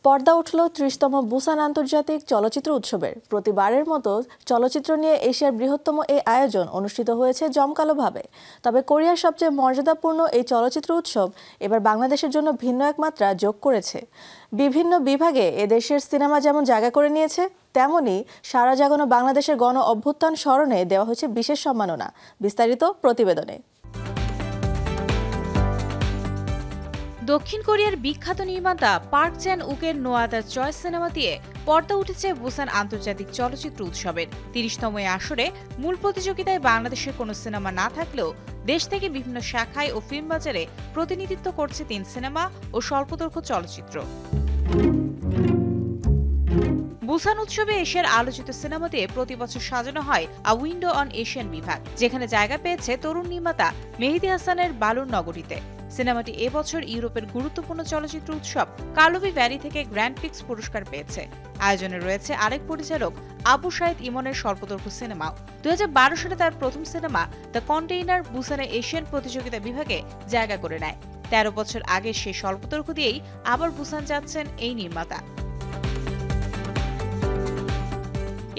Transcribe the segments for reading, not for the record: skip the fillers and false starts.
পর্দা উঠল ৩০তম বুসান আন্তর্জাতিক চলচ্চিত্র উৎসবের। প্রতিবারের মতো চলচ্চিত্র নিয়ে এশিয়ার বৃহত্তম এই আয়োজন অনুষ্ঠিত হয়েছে জমকালোভাবে। তবে কোরিয়ার সবচেয়ে মর্যাদাপূর্ণ এই চলচ্চিত্র উৎসব এবার বাংলাদেশের জন্য ভিন্ন এক মাত্রা যোগ করেছে। বিভিন্ন বিভাগে এদেশের সিনেমা যেমন জায়গা করে নিয়েছে, তেমনি সারা জাগানো বাংলাদেশের গণ অভ্যুত্থান স্মরণে দেওয়া হয়েছে বিশেষ সম্মাননা। বিস্তারিত প্রতিবেদনে। দক্ষিণ কোরিয়ার বিখ্যাত নির্মাতা পার্ক চ্যান উকের নো আদার চয়েস সিনেমা দিয়ে পর্দা উঠেছে বুসান আন্তর্জাতিক চলচ্চিত্র উৎসবের ৩০তম আসরে। মূল প্রতিযোগিতায় বাংলাদেশের কোনো সিনেমা না থাকলেও দেশ থেকে বিভিন্ন শাখায় ও ফিল্ম বাজারে প্রতিনিধিত্ব করছে ৩ সিনেমা ও স্বল্পদৈর্ঘ্য চলচ্চিত্র। বুসান উৎসবে এশিয়ার আলোচিত সিনেমা দিয়ে প্রতি বছর সাজানো হয় আ উইন্ডো অন এশিয়ান বিভাগ, যেখানে জায়গা পেয়েছে তরুণ নির্মাতা মেহেদী হাসানের বালুর নগরীতে। সিনেমাটি এবছর ইউরোপের গুরুত্বপূর্ণ চলচ্চিত্র উৎসব কার্লোভি ভ্যালি থেকে গ্র্যান্ড প্রিক্স পুরস্কার পেয়েছে। আয়োজনে রয়েছে আরেক পরিচালক আবু সাইদ ইমনের স্বল্পদৈর্ঘ্য সিনেমাও। ২০১২ সালে তার প্রথম সিনেমা দ্য কন্টেইনার বুসানে এশিয়ান প্রতিযোগিতা বিভাগে জায়গা করে নেয়। ১৩ বছর আগে সেই স্বল্পদৈর্ঘ্য দিয়েই আবার বুসান যাচ্ছেন এই নির্মাতা।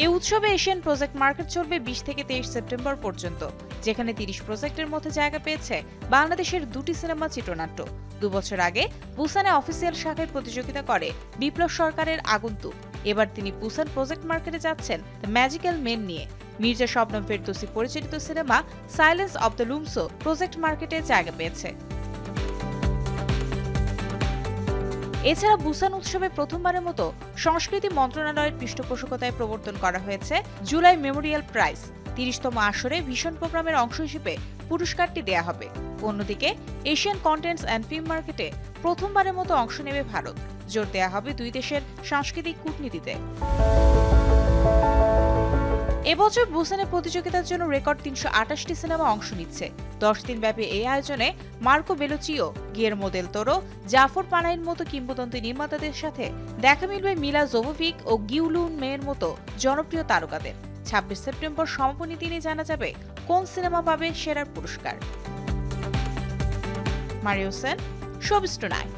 এই উৎসবে এশিয়ান প্রজেক্ট মার্কেট চলবে ২০ থেকে ২৩ সেপ্টেম্বর পর্যন্ত, যেখানে ৩০ প্রজেক্টের মধ্যে জায়গা পেয়েছে বাংলাদেশের ২টি সিনেমা চিত্রনাট্য। ২ বছর আগে বুসানে অফিসিয়াল শাখায় প্রতিযোগিতা করে বিপ্লব সরকারের আগন্তুক। এবার তিনি বুসান প্রজেক্ট মার্কেটে যাচ্ছেন দ্য ম্যাজিক্যাল মেন নিয়ে। মির্জা শবনম ফেরদৌসী পরিচালিত সিনেমা সাইলেন্স অব দ্য লুমসো প্রজেক্ট মার্কেটে জায়গা পেয়েছে। এছাড়া বুসান উৎসবে প্রথমবারের মতো সংস্কৃতি মন্ত্রণালয়ের পৃষ্ঠপোষকতায় প্রবর্তন করা হয়েছে জুলাই মেমোরিয়াল প্রাইজ। ৩০তম আসরে ভিশন প্রোগ্রামের অংশ হিসেবে পুরস্কারটি দেয়া হবে। অন্যদিকে এশিয়ান কন্টেন্টস অ্যান্ড ফিল্ম মার্কেটে প্রথমবারের মতো অংশ নেবে ভারত। জোর দেয়া হবে দুই দেশের সাংস্কৃতিক কূটনীতিতে। এবছর বুসানের প্রতিযোগিতার জন্য রেকর্ড ৩২৮টি সিনেমা অংশ নিচ্ছে। ১০ দিন ব্যাপী এই আয়োজনে মার্কো বেলুচিও, গিয়ের্মো দেল তোরো, জাফর পানাইয়ের মতো কিংবদন্তি নির্মাতাদের সাথে দেখা মিলবে মিলা জোভোভিক ও গিউলুন মেয়ের মতো জনপ্রিয় তারকাদের। ২৬ সেপ্টেম্বর সমাপনী দিনে জানা যাবে কোন সিনেমা পাবে সেরার পুরস্কার। Mario Sen, showbiz tonight.